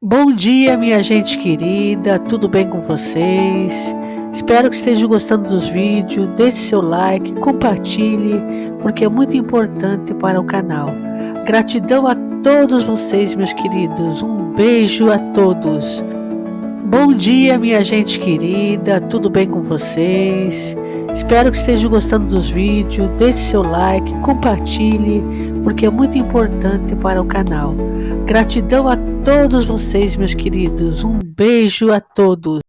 Bom dia, minha gente querida, tudo bem com vocês? Espero que estejam gostando dos vídeos. Deixe seu like, compartilhe, porque é muito importante para o canal. Gratidão a todos vocês, meus queridos. Um beijo a todos. Bom dia, minha gente querida, tudo bem com vocês? Espero que estejam gostando dos vídeos. Deixe seu like, compartilhe, porque é muito importante para o canal. Gratidão a todos vocês, meus queridos. Um beijo a todos.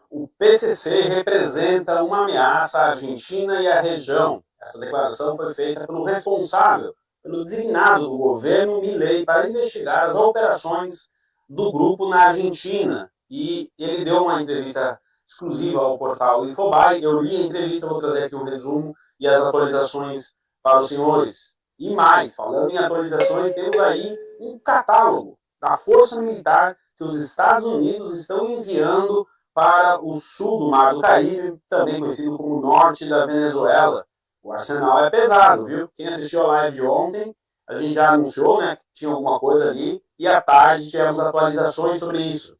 O PCC representa uma ameaça à Argentina e à região. Essa declaração foi feita pelo responsável, pelo designado do governo Milei para investigar as operações do grupo na Argentina. E ele deu uma entrevista exclusiva ao portal Infobae. Eu li a entrevista, vou trazer aqui um resumo e as atualizações para os senhores. E mais, falando em atualizações, temos aí um catálogo da Força Militar que os Estados Unidos estão enviando para o sul do Mar do Caribe, também conhecido como norte da Venezuela. O arsenal é pesado, viu? Quem assistiu a live de ontem, a gente já anunciou, né, que tinha alguma coisa ali, e à tarde tivemos atualizações sobre isso.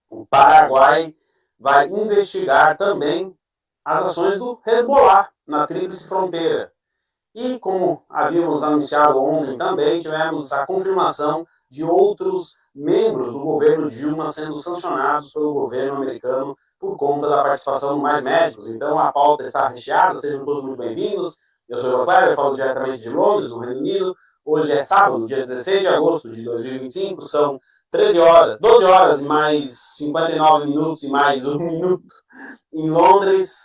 O Paraguai vai investigar também as ações do Hezbollah na Tríplice Fronteira. E, como havíamos anunciado ontem também, tivemos a confirmação de outros membros do governo Dilma sendo sancionados pelo governo americano por conta da participação de mais médicos. Então, a pauta está recheada, sejam todos muito bem-vindos. Eu sou o Evan, eu falo diretamente de Londres, no Reino Unido. Hoje é sábado, dia 16 de agosto de 2025, são 13 horas, 12 horas e mais 59 minutos e mais 1 minuto em Londres,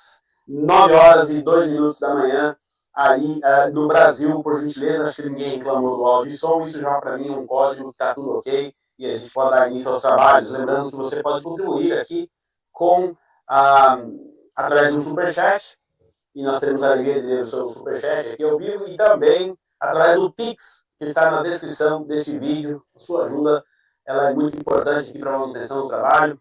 9 horas e 2 minutos da manhã aí no Brasil, por gentileza. Acho que ninguém reclamou do áudio e som, isso já para mim é um código que está tudo ok e a gente pode dar início aos trabalhos. Lembrando que você pode contribuir aqui com através do Superchat, e nós temos a alegria de ler o seu Superchat aqui ao vivo, e também através do Pix, que está na descrição deste vídeo. A sua ajuda ela é muito importante aqui para a manutenção do trabalho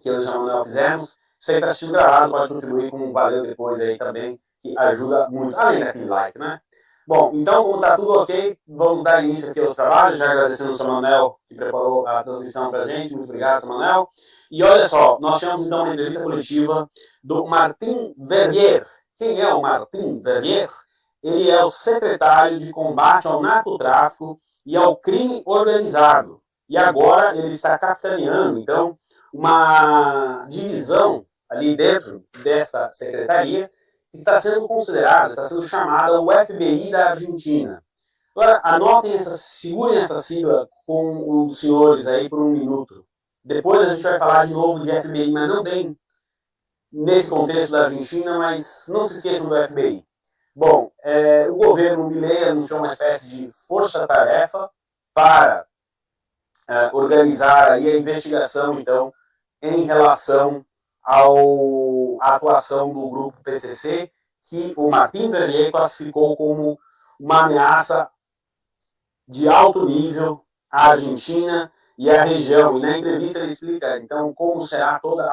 que eu e o Samuel fizemos. Você que está assistindo gravado pode contribuir com um valeu depois aí também, que ajuda muito, além daquele like, né? Bom, então, como está tudo ok, vamos dar início aqui aos trabalhos, já agradecendo o Samuel, que preparou a transmissão para a gente. Muito obrigado, Samuel. E olha só, nós tivemos então uma entrevista coletiva do Martin Verrier. Quem é o Martin Verrier? Ele é o secretário de combate ao narcotráfico e ao crime organizado. E agora ele está capitaneando, então, uma divisão ali dentro dessa secretaria que está sendo considerada, está sendo chamada o FBI da Argentina. Agora, anotem segurem essa sigla com os senhores aí por um minuto. Depois a gente vai falar de novo de FBI, mas não bem nesse contexto da Argentina, mas não se esqueçam do FBI. Bom, o governo Milei anunciou uma espécie de força-tarefa para organizar aí a investigação, então, em relação à atuação do grupo PCC, que o Martin Verrier classificou como uma ameaça de alto nível à Argentina e à região. E na entrevista ele explica, então, como será toda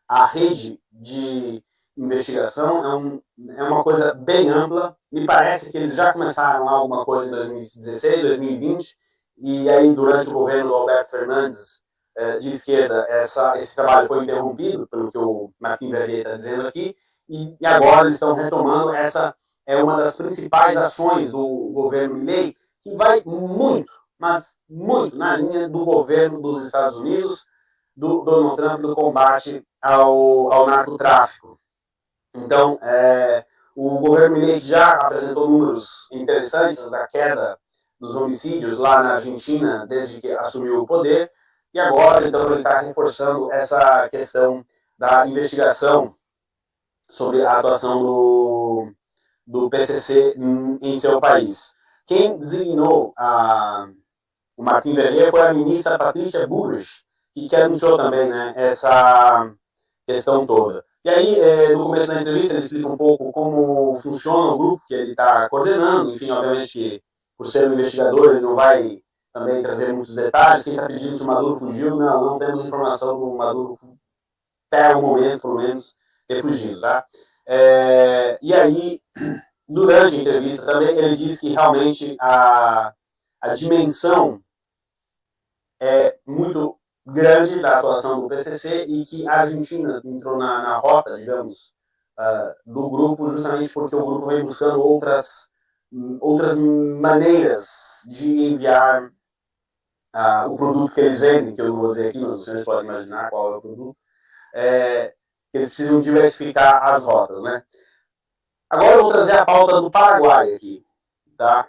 a rede de investigação. É uma coisa bem ampla. Me parece que eles já começaram alguma coisa em 2016, 2020, e aí durante o governo do Alberto Fernandes, de esquerda, esse trabalho foi interrompido, pelo que o Martin Verrier está dizendo aqui, e agora eles estão retomando. Essa é uma das principais ações do governo Milei, que vai muito, mas muito na linha do governo dos Estados Unidos, do Donald Trump, do combate ao narcotráfico. Então, o governo Milei já apresentou números interessantes da queda dos homicídios lá na Argentina desde que assumiu o poder, e agora, então, ele está reforçando essa questão da investigação sobre a atuação do PCC em seu país. Quem designou o Martin Verrier foi a ministra Patrícia Bullrich, que anunciou também, né, essa questão toda. E aí, no começo da entrevista, ele explica um pouco como funciona o grupo que ele está coordenando. Enfim, obviamente que, por ser um investigador, ele não vai também trazer muitos detalhes. Quem está pedindo se o Maduro fugiu, não temos informação do Maduro até o momento, pelo menos, ter fugido, tá? E aí, durante a entrevista também, ele disse que realmente a dimensão é muito grande da atuação do PCC e que a Argentina entrou na rota, digamos, do grupo, justamente porque o grupo vem buscando outras maneiras de enviar o produto que eles vendem, que eu não vou dizer aqui, mas vocês podem imaginar qual é o produto, eles precisam diversificar as rotas, né? Agora eu vou trazer a pauta do Paraguai aqui, tá?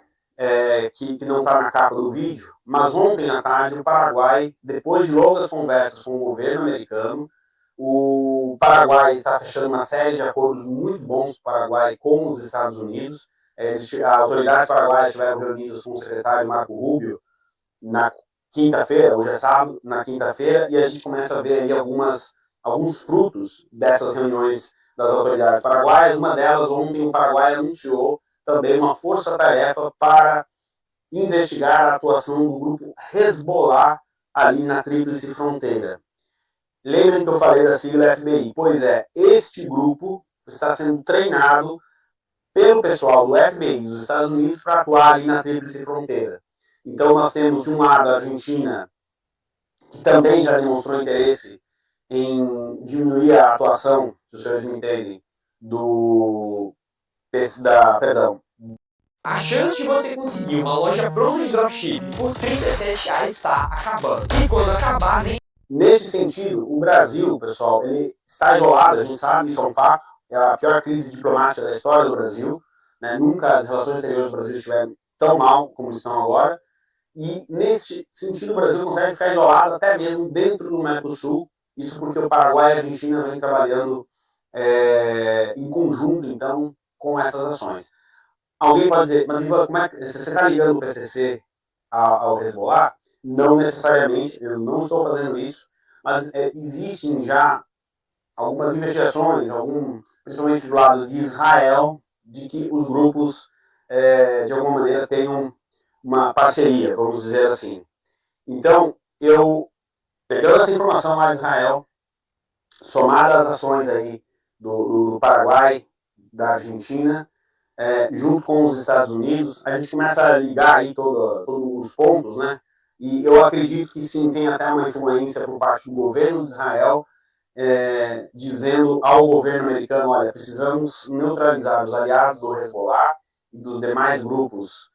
Que não está na capa do vídeo, mas ontem à tarde o Paraguai, depois de longas conversas com o governo americano, o Paraguai está fechando uma série de acordos muito bons para o Paraguai com os Estados Unidos. As autoridades paraguaias estiveram reunidas com o secretário Marco Rubio na quinta-feira, hoje é sábado, na quinta-feira, e a gente começa a ver aí alguns frutos dessas reuniões das autoridades paraguaias. Uma delas, ontem, o Paraguai anunciou também uma força-tarefa para investigar a atuação do grupo Hezbollah ali na Tríplice Fronteira. Lembrem que eu falei da sigla FBI? Pois é, este grupo está sendo treinado pelo pessoal do FBI dos Estados Unidos para atuar ali na Tríplice Fronteira. Então nós temos de um lado a Argentina, que também já demonstrou interesse em diminuir a atuação, se os senhores me entendem, perdão. A chance de você conseguir uma loja pronta de dropshipping por R$37 está acabando. E quando acabar, nem... Nesse sentido, o Brasil, pessoal, ele está isolado, a gente sabe, isso é um fato. É a pior crise diplomática da história do Brasil. Né? Nunca as relações exteriores do Brasil estiveram tão mal como estão agora. E, nesse sentido, o Brasil consegue ficar isolado até mesmo dentro do Mercosul. Isso porque o Paraguai e a Argentina vêm trabalhando em conjunto, então, com essas ações. Alguém pode dizer, mas Ivan, como é que você está ligando o PCC ao Hezbollah? Não necessariamente, eu não estou fazendo isso, mas existem já algumas investigações, principalmente do lado de Israel, de que os grupos, de alguma maneira, tenham uma parceria, vamos dizer assim. Então, eu, pegando essa informação lá de Israel, somada às ações aí do Paraguai, da Argentina, junto com os Estados Unidos, a gente começa a ligar aí todos os pontos, né? E eu acredito que sim, tem até uma influência por parte do governo de Israel, dizendo ao governo americano, olha, precisamos neutralizar os aliados do Hezbollah e dos demais grupos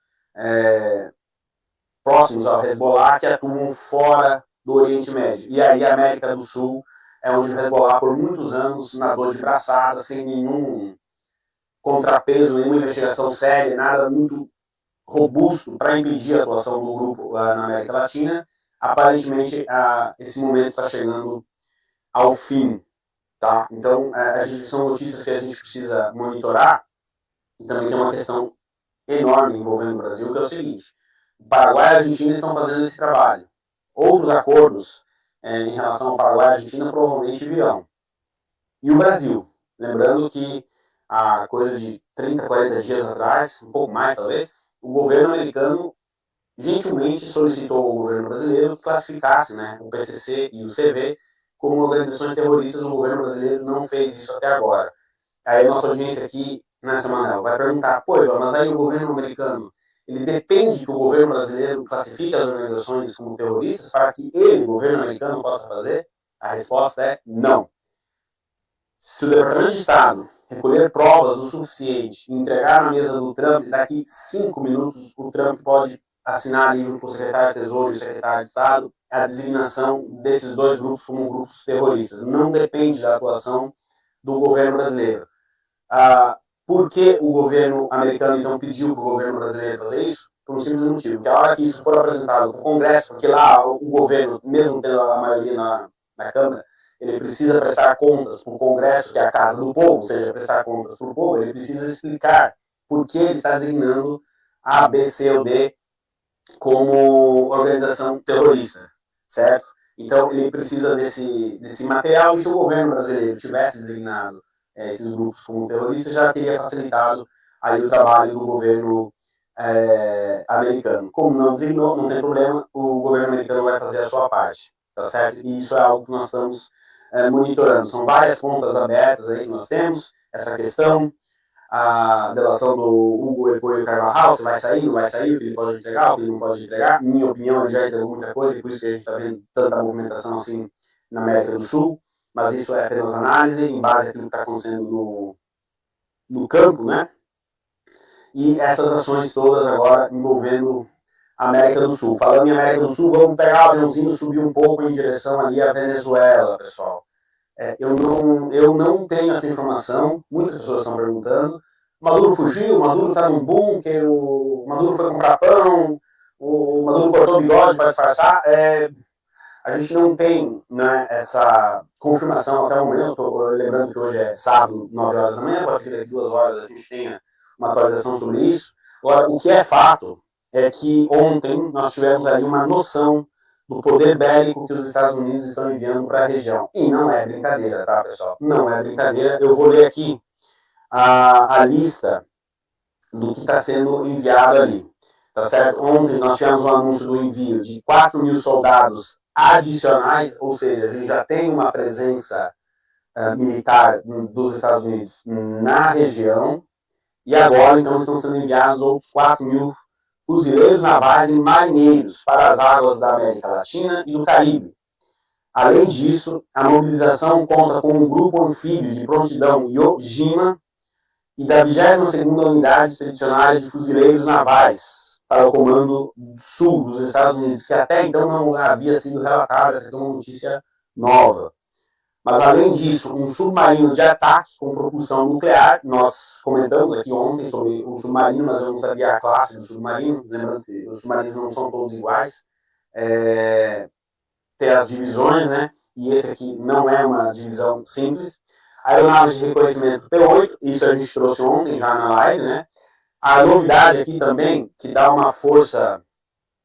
próximos ao Hezbollah que atuam fora do Oriente Médio. E aí a América do Sul é onde o Hezbollah por muitos anos nadou de braçada, sem nenhum contrapeso, nenhuma investigação séria, nada muito robusto para impedir a atuação do grupo na América Latina. Aparentemente, esse momento está chegando ao fim. Tá? Então, são notícias que a gente precisa monitorar. E também tem uma questão enorme envolvendo o Brasil, que é o seguinte: o Paraguai e a Argentina estão fazendo esse trabalho. Outros acordos em relação ao Paraguai e a Argentina provavelmente virão. E o Brasil? Lembrando que há coisa de 30, 40 dias atrás, um pouco mais talvez, o governo americano gentilmente solicitou ao governo brasileiro que classificasse, né, o PCC e o CV como organizações terroristas. O governo brasileiro não fez isso até agora. Aí a nossa audiência aqui, nessa semana, vai perguntar, pô, mas aí o governo americano, ele depende que o governo brasileiro classifique as organizações como terroristas para que ele, o governo americano, possa fazer? A resposta é não. Se o Departamento de Estado recolher provas o suficiente e entregar na mesa do Trump, daqui 5 minutos o Trump pode assinar ali junto com o secretário de Tesouro e o secretário de Estado a designação desses dois grupos como grupos terroristas. Não depende da atuação do governo brasileiro. Por que o governo americano, então, pediu para o governo brasileiro fazer isso? Por um simples motivo, que a hora que isso for apresentado para o Congresso, porque lá o governo, mesmo tendo a maioria na Câmara, ele precisa prestar contas para o Congresso, que é a casa do povo, ou seja, prestar contas para o povo, ele precisa explicar por que ele está designando A, B, C ou D como organização terrorista, certo? Então, ele precisa desse material, e se o governo brasileiro tivesse designado esses grupos como terroristas, já teria facilitado aí o trabalho do governo americano. Como não designou, não tem problema, o governo americano vai fazer a sua parte, tá certo? E isso é algo que nós estamos monitorando. São várias pontas abertas aí que nós temos, essa questão, a delação do Hugo Epoio Carvajal, se vai sair, não vai sair, o que ele pode entregar, o que ele não pode entregar. Minha opinião, ele já entregou muita coisa, e por isso que a gente está vendo tanta movimentação assim na América do Sul, mas isso é apenas análise, em base àquilo que está acontecendo no campo, né? E essas ações todas agora envolvendo a América do Sul. Falando em América do Sul, vamos pegar o aviãozinho e subir um pouco em direção ali à Venezuela, pessoal. Eu não tenho essa informação, muitas pessoas estão perguntando. Maduro fugiu, Maduro está num bunker, o Maduro foi comprar pão, o Maduro cortou o bigode para disfarçar. A gente não tem, né, essa confirmação até o momento. Lembrando que hoje é sábado, 9 horas da manhã, pode ser que daqui 2 horas a gente tenha uma atualização sobre isso. Agora, o que é fato é que ontem nós tivemos aí uma noção do poder bélico que os Estados Unidos estão enviando para a região. E não é brincadeira, tá, pessoal? Não é brincadeira. Eu vou ler aqui a lista do que está sendo enviado ali. Tá certo? Ontem nós tivemos um anúncio do envio de 4.000 soldados adicionais, ou seja, a gente já tem uma presença militar dos Estados Unidos na região, e agora então estão sendo enviados outros 4.000 fuzileiros navais e marinheiros para as águas da América Latina e do Caribe. Além disso, a mobilização conta com um grupo anfíbio de prontidão Iwo-Jima e da 22ª Unidade Expedicionária de Fuzileiros Navais para o Comando Sul dos Estados Unidos, que até então não havia sido relatada, essa é uma notícia nova. Mas, além disso, um submarino de ataque com propulsão nuclear. Nós comentamos aqui ontem sobre o submarino, mas eu não sabia a classe do submarino. Lembrando que os submarinos não são todos iguais. Tem as divisões, né? E esse aqui não é uma divisão simples. Aeronaves de reconhecimento P-8, isso a gente trouxe ontem já na live, né? A novidade aqui também, que dá uma força,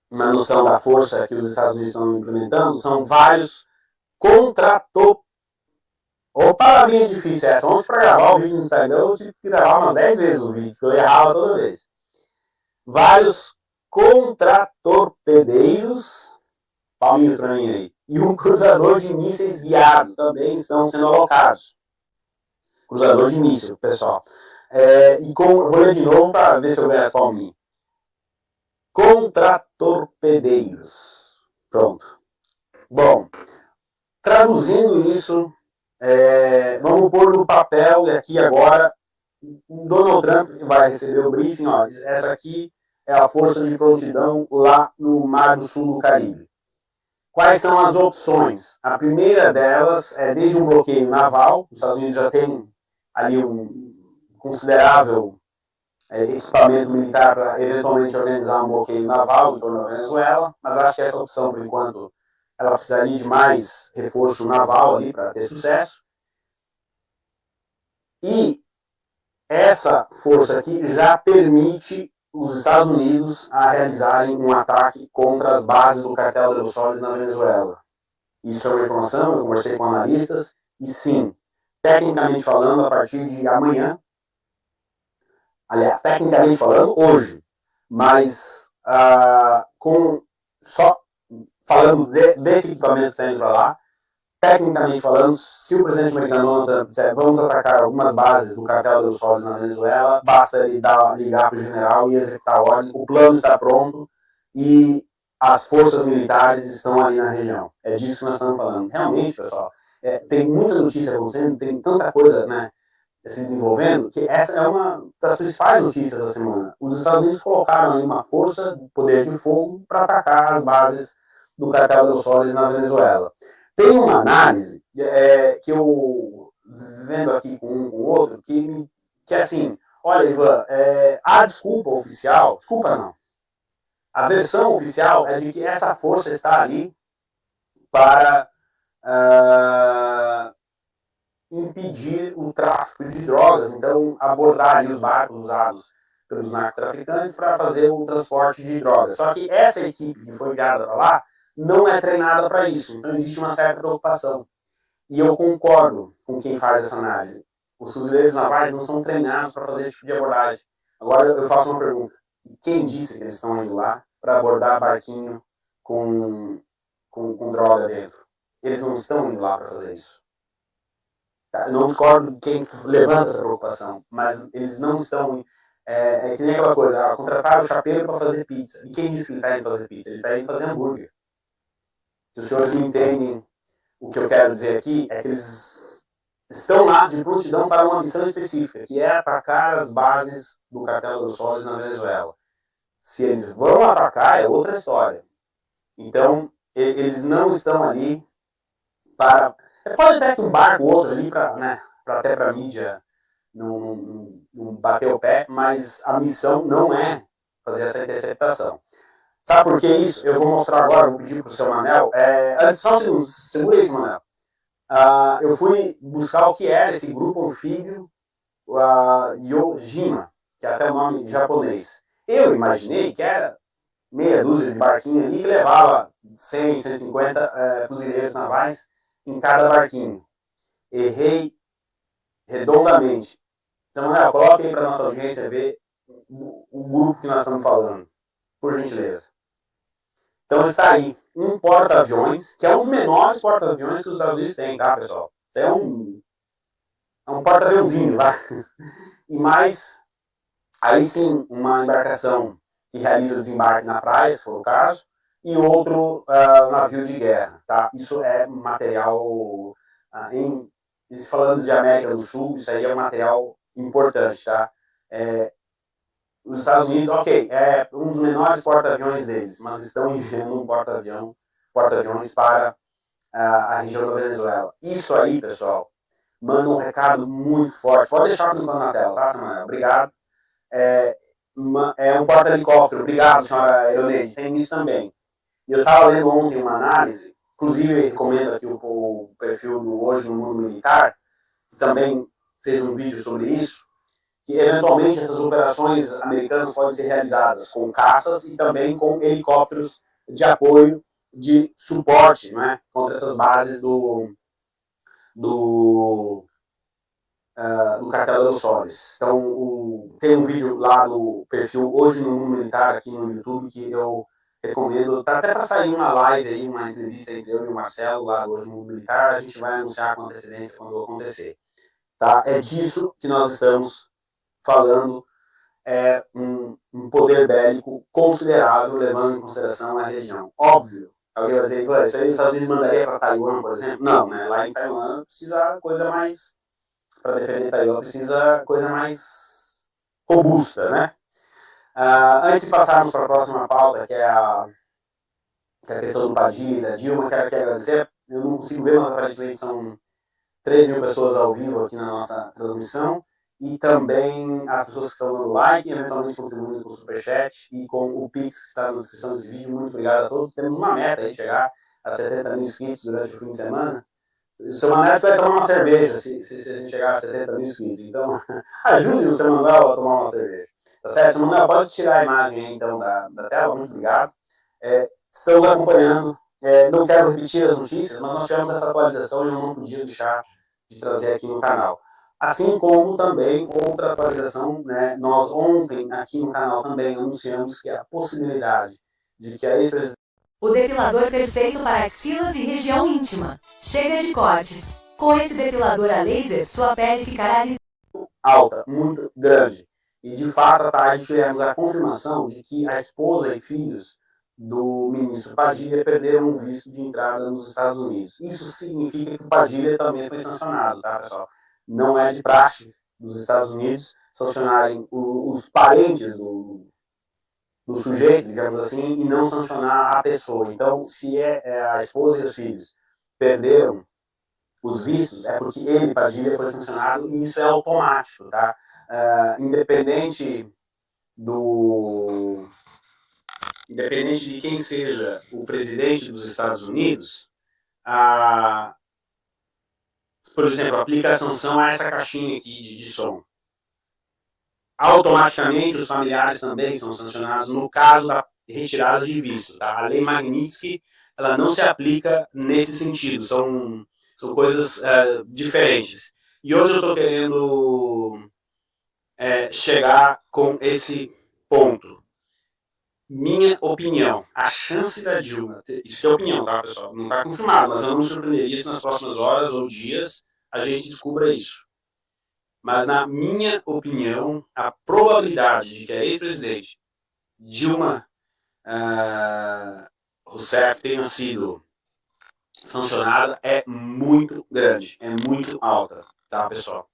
uma noção da força que os Estados Unidos estão implementando, são vários contratopedeiros. Opa, a minha é difícil essa. Ontem para gravar o vídeo no Instagram, eu tive que gravar umas 10 vezes o vídeo, porque eu errava toda vez. Vários contratorpedeiros, palminhas para mim aí, e um cruzador de mísseis guiado também estão sendo alocados. Cruzador de míssil, pessoal. Vou ler de novo para ver se eu ganho as palminhas. Contratorpedeiros. Pronto. Bom, traduzindo isso, vamos pôr no papel, e aqui agora, o Donald Trump vai receber o briefing, ó, essa aqui é a força de prontidão lá no Mar do Sul do Caribe. Quais são as opções? A primeira delas é desde um bloqueio naval, os Estados Unidos já tem ali um considerável equipamento militar para eventualmente organizar um bloqueio naval em torno da Venezuela, mas acho que essa opção, por enquanto, ela precisaria de mais reforço naval ali para ter sucesso. E essa força aqui já permite os Estados Unidos a realizarem um ataque contra as bases do cartel de Los Soles na Venezuela. Isso é uma informação, eu conversei com analistas, e sim, tecnicamente falando, a partir de amanhã, aliás, tecnicamente falando, hoje, mas só falando desse equipamento que está indo para lá, tecnicamente falando, se o presidente americano disser vamos atacar algumas bases do cartel de Los Soles na Venezuela, basta ele ligar para o general e executar a ordem, o plano está pronto e as forças militares estão ali na região. É disso que nós estamos falando. Realmente, pessoal, tem muita notícia acontecendo, tem tanta coisa, né, se desenvolvendo, que essa é uma das principais notícias da semana. Os Estados Unidos colocaram aí uma força de poder de fogo para atacar as bases do cartel de Los Soles na Venezuela. Tem uma análise que eu vendo aqui com um com o outro, que é assim, olha, Ivan, a desculpa oficial, desculpa não, a versão oficial é de que essa força está ali para impedir o tráfico de drogas, então abordar ali os barcos usados pelos narcotraficantes para fazer o transporte de drogas. Só que essa equipe que foi enviada para lá não é treinada para isso, então existe uma certa preocupação. E eu concordo com quem faz essa análise. Os fuzileiros navais não são treinados para fazer esse tipo de abordagem. Agora eu faço uma pergunta. E quem disse que eles estão indo lá para abordar barquinho com droga dentro? Eles não estão indo lá para fazer isso. Tá? Eu não discordo de quem levanta essa preocupação, mas eles não estão... É que nem aquela coisa, contratar o chapeiro para fazer pizza. E quem disse que ele está indo fazer pizza? Ele está indo fazer hambúrguer. Se os senhores me entendem, o que eu quero dizer aqui é que eles estão lá de prontidão para uma missão específica, que é atacar as bases do Cartel dos Soles na Venezuela. Se eles vão atacar, é outra história. Então, eles não estão ali para... Pode até que um barco ou outro ali, até para a mídia não bater o pé, mas a missão não é fazer essa interceptação. Sabe por que isso? Eu vou mostrar agora, vou pedir para o seu Manel. Só um segundo, segura isso, Manel. Eu fui buscar o que era esse grupo anfíbio Yojima, que é até o nome japonês. Eu imaginei que era meia dúzia de barquinhos ali que levava 100, 150 fuzileiros navais em cada barquinho. Errei redondamente. Então, Manel, coloque aí para nossa audiência ver o grupo que nós estamos falando, por gentileza. Então está aí um porta-aviões, que é um dos menores porta-aviões que os Estados Unidos têm, tá, pessoal? É um porta-aviãozinho lá. E mais, aí sim, uma embarcação que realiza o desembarque na praia, se for o caso, e outro navio de guerra, tá? Isso é material, falando de América do Sul, isso aí é um material importante, tá? Os Estados Unidos, ok, é um dos menores porta-aviões deles, mas estão enviando um porta-aviões para a região da Venezuela. Isso aí, pessoal, manda um recado muito forte. Pode deixar por enquanto na tela, tá, Samuel? Obrigado. É um porta-helicóptero. Obrigado, senhora Ironeide. Tem isso também. Eu estava lendo ontem uma análise, inclusive recomendo aqui o perfil do Hoje no Mundo Militar, que também fez um vídeo sobre isso, que eventualmente essas operações americanas podem ser realizadas com caças e também com helicópteros de apoio, de suporte, né, contra essas bases do Cartel dos Soles. Então, tem um vídeo lá do perfil Hoje no Mundo Militar aqui no YouTube que eu recomendo, tá até para sair uma live aí, uma entrevista entre eu e o Marcelo lá do Hoje no Mundo Militar, a gente vai anunciar com antecedência quando acontecer. Tá? É disso que nós estamos falando, um poder bélico considerável, levando em consideração a região. Óbvio, alguém vai dizer, isso aí os Estados Unidos mandaria para Taiwan, por exemplo? Não, né? Lá em Taiwan precisa coisa mais, para defender Taiwan, precisa coisa mais robusta, né? Antes de passarmos para a próxima pauta, que é a questão do Padilha e da Dilma, quero aqui agradecer. Eu não consigo ver, mas aparentemente são 3.000 pessoas ao vivo aqui na nossa transmissão. E também as pessoas que estão dando like, eventualmente contribuindo com o Superchat e com o Pix que está na descrição desse vídeo. Muito obrigado a todos. Temos uma meta aí de chegar a 70 mil inscritos durante o fim de semana. O seu Manuel vai tomar uma cerveja se a gente chegar a 70 mil inscritos. Então, ajude o seu Manuel a tomar uma cerveja. Tá certo? Seu Manuel, pode tirar a imagem aí, então, da tela. Muito obrigado. Estamos acompanhando. Não quero repetir as notícias, mas nós tivemos essa atualização e eu não podia deixar de trazer aqui no canal. Assim como também outra atualização, né, nós ontem aqui no canal também anunciamos que a possibilidade de que a ex-presidente... O depilador perfeito para axilas e região íntima. Chega de cortes. Com esse depilador a laser, sua pele ficará alta, muito grande. E de fato, à tarde tivemos a confirmação de que a esposa e filhos do ministro Padilha perderam o visto de entrada nos Estados Unidos. Isso significa que o Padilha também foi sancionado, tá, pessoal? Não é de praxe dos Estados Unidos sancionarem os parentes do sujeito, digamos assim, e não sancionar a pessoa. Então, se a esposa e os filhos perderam os vistos, é porque ele, Padilha, foi sancionado e isso é automático, tá? Independente de quem seja o presidente dos Estados Unidos, por exemplo, aplica a sanção a essa caixinha aqui de som. Automaticamente os familiares também são sancionados no caso da retirada de visto. Tá? A lei Magnitsky, ela não se aplica nesse sentido, são coisas diferentes. E hoje eu estou querendo chegar com esse ponto. minha opinião, a chance da Dilma, isso é opinião, tá, pessoal? Não está confirmado, mas eu não me surpreenderia se nas próximas horas ou dias a gente descubra isso. Mas, na minha opinião, a probabilidade de que a ex-presidente Dilma Rousseff tenha sido sancionada é muito grande, é muito alta, tá, pessoal?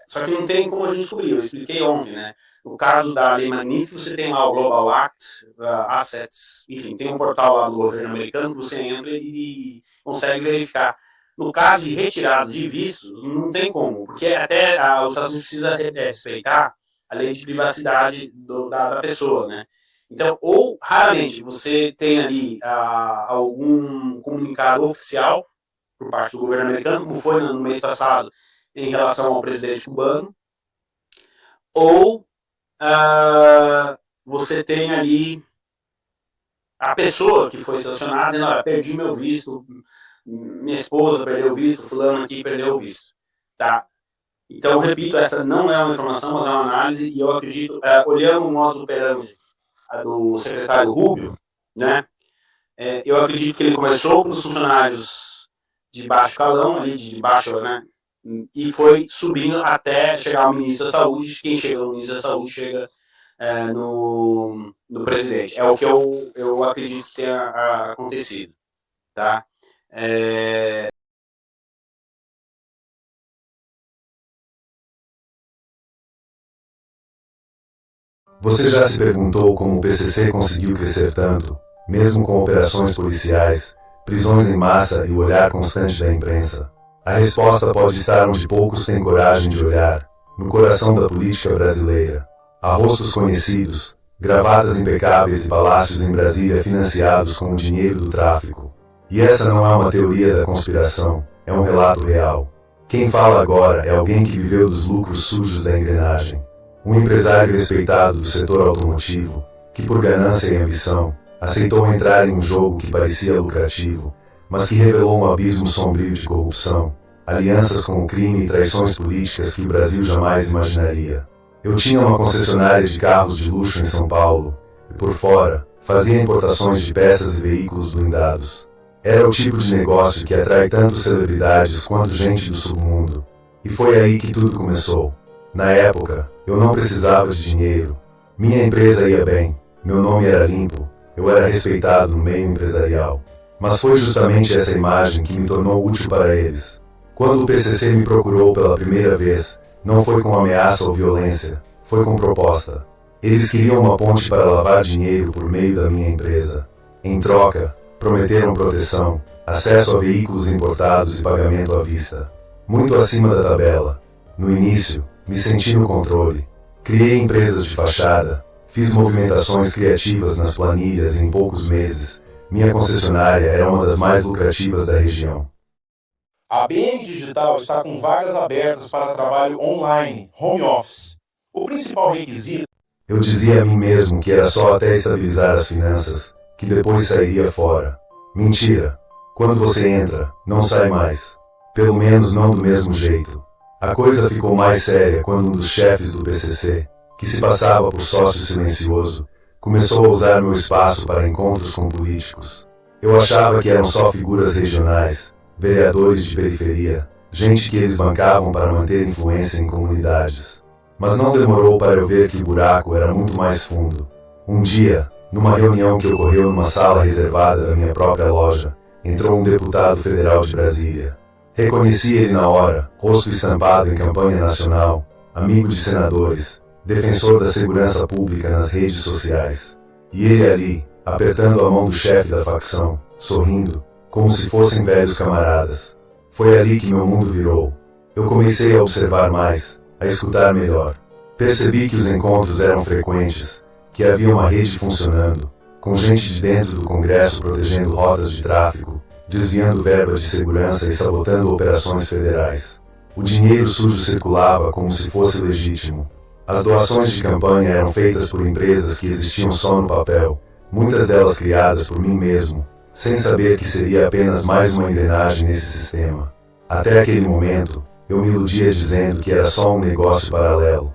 Só que não tem como a gente descobrir, eu expliquei ontem, né? No caso da lei Magnitsky, você tem lá o Global Act, Assets, enfim, tem um portal lá do governo americano que você entra e consegue verificar. No caso de retirada de vistos, não tem como, porque até os Estados Unidos precisa respeitar a lei de privacidade da pessoa, né? Então, ou raramente você tem ali algum comunicado oficial por parte do governo americano, como foi no mês passado em relação ao presidente cubano, ou você tem ali a pessoa que foi sancionada dizendo, olha, perdi meu visto, minha esposa perdeu o visto, fulano aqui perdeu o visto, tá? Então, repito, essa não é uma informação, mas é uma análise, e eu acredito, olhando o modus operandi do secretário Rubio, né, eu acredito que ele começou com os funcionários de baixo calão, ali de baixo, né, e foi subindo até chegar ao ministro da Saúde. Quem chega no ministro da Saúde chega no presidente. É o que eu acredito que tenha acontecido, tá? Você já se perguntou como o PCC conseguiu crescer tanto, mesmo com operações policiais, prisões em massa e o olhar constante da imprensa? A resposta pode estar onde poucos têm coragem de olhar, no coração da política brasileira. Há rostos conhecidos, gravatas impecáveis e palácios em Brasília financiados com o dinheiro do tráfico. E essa não é uma teoria da conspiração, é um relato real. Quem fala agora é alguém que viveu dos lucros sujos da engrenagem. Um empresário respeitado do setor automotivo, que por ganância e ambição, aceitou entrar em um jogo que parecia lucrativo, mas que revelou um abismo sombrio de corrupção, alianças com o crime e traições políticas que o Brasil jamais imaginaria. Eu tinha uma concessionária de carros de luxo em São Paulo, e por fora, fazia importações de peças e veículos blindados. Era o tipo de negócio que atrai tanto celebridades quanto gente do submundo. E foi aí que tudo começou. Na época, eu não precisava de dinheiro. Minha empresa ia bem, meu nome era limpo, eu era respeitado no meio empresarial. Mas foi justamente essa imagem que me tornou útil para eles. Quando o PCC me procurou pela primeira vez, não foi com ameaça ou violência, foi com proposta. Eles queriam uma ponte para lavar dinheiro por meio da minha empresa. Em troca, prometeram proteção, acesso a veículos importados e pagamento à vista. Muito acima da tabela. No início, me senti no controle. Criei empresas de fachada, fiz movimentações criativas nas planilhas e em poucos meses, minha concessionária era uma das mais lucrativas da região. A BM Digital está com vagas abertas para trabalho online, home office. O principal requisito... Eu dizia a mim mesmo que era só até estabilizar as finanças, que depois sairia fora. Mentira. Quando você entra, não sai mais. Pelo menos não do mesmo jeito. A coisa ficou mais séria quando um dos chefes do PCC, que se passava por sócio silencioso, começou a usar meu espaço para encontros com políticos. Eu achava que eram só figuras regionais, vereadores de periferia, gente que eles bancavam para manter influência em comunidades. Mas não demorou para eu ver que o buraco era muito mais fundo. Um dia, numa reunião que ocorreu numa sala reservada da minha própria loja, entrou um deputado federal de Brasília. Reconheci ele na hora, rosto estampado em campanha nacional, amigo de senadores, defensor da segurança pública nas redes sociais. E ele ali, apertando a mão do chefe da facção, sorrindo, como se fossem velhos camaradas. Foi ali que meu mundo virou. Eu comecei a observar mais, a escutar melhor. Percebi que os encontros eram frequentes, que havia uma rede funcionando, com gente de dentro do Congresso protegendo rotas de tráfico, desviando verba de segurança e sabotando operações federais. O dinheiro sujo circulava como se fosse legítimo. As doações de campanha eram feitas por empresas que existiam só no papel, muitas delas criadas por mim mesmo, sem saber que seria apenas mais uma engrenagem nesse sistema. Até aquele momento, eu me iludia dizendo que era só um negócio paralelo.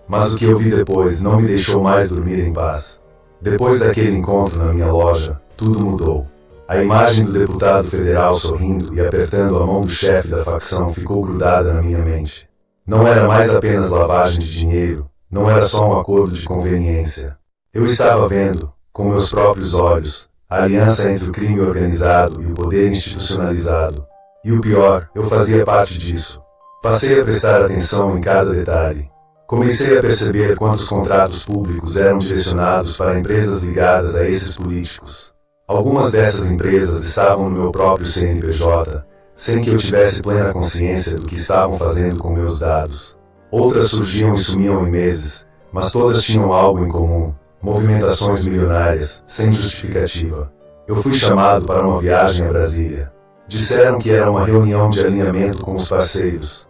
Mas o que eu vi depois não me deixou mais dormir em paz. Depois daquele encontro na minha loja, tudo mudou. A imagem do deputado federal sorrindo e apertando a mão do chefe da facção ficou grudada na minha mente. Não era mais apenas lavagem de dinheiro, não era só um acordo de conveniência. Eu estava vendo, com meus próprios olhos, a aliança entre o crime organizado e o poder institucionalizado. E o pior, eu fazia parte disso. Passei a prestar atenção em cada detalhe. Comecei a perceber quantos contratos públicos eram direcionados para empresas ligadas a esses políticos. Algumas dessas empresas estavam no meu próprio CNPJ, sem que eu tivesse plena consciência do que estavam fazendo com meus dados. Outras surgiam e sumiam em meses, mas todas tinham algo em comum: movimentações milionárias, sem justificativa. Eu fui chamado para uma viagem a Brasília. Disseram que era uma reunião de alinhamento com os parceiros.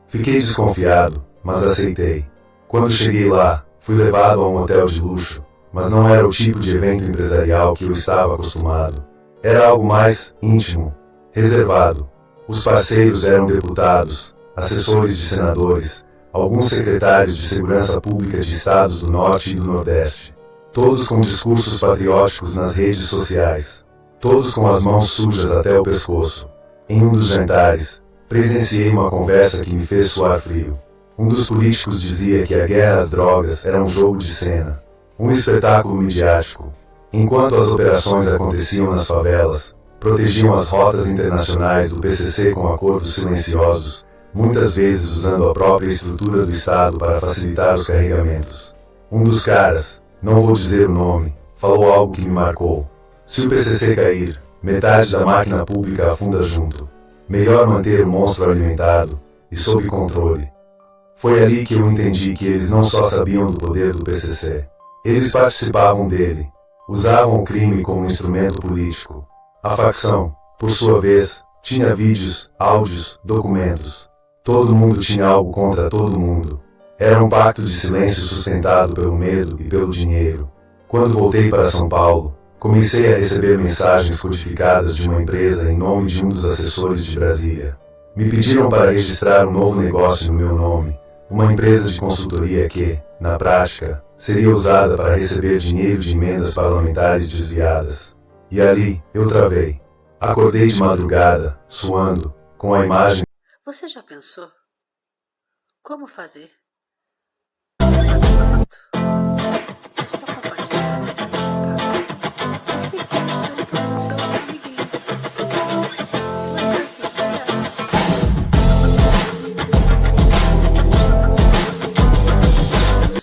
Fiquei desconfiado, mas aceitei. Quando cheguei lá, fui levado a um hotel de luxo, mas não era o tipo de evento empresarial que eu estava acostumado. Era algo mais íntimo, reservado. Os parceiros eram deputados, assessores de senadores, alguns secretários de segurança pública de estados do Norte e do Nordeste. Todos com discursos patrióticos nas redes sociais. Todos com as mãos sujas até o pescoço. Em um dos jantares, presenciei uma conversa que me fez suar frio. Um dos políticos dizia que a guerra às drogas era um jogo de cena, um espetáculo midiático. Enquanto as operações aconteciam nas favelas, protegiam as rotas internacionais do PCC com acordos silenciosos, muitas vezes usando a própria estrutura do Estado para facilitar os carregamentos. Um dos caras, não vou dizer o nome, falou algo que me marcou. Se o PCC cair, metade da máquina pública afunda junto. Melhor manter o monstro alimentado e sob controle. Foi ali que eu entendi que eles não só sabiam do poder do PCC. Eles participavam dele. Usavam o crime como instrumento político. A facção, por sua vez, tinha vídeos, áudios, documentos. Todo mundo tinha algo contra todo mundo. Era um pacto de silêncio sustentado pelo medo e pelo dinheiro. Quando voltei para São Paulo, comecei a receber mensagens codificadas de uma empresa em nome de um dos assessores de Brasília. Me pediram para registrar um novo negócio no meu nome, uma empresa de consultoria que, na prática, seria usada para receber dinheiro de emendas parlamentares desviadas. E ali, eu travei. Acordei de madrugada, suando, com a imagem. Você já pensou? Como fazer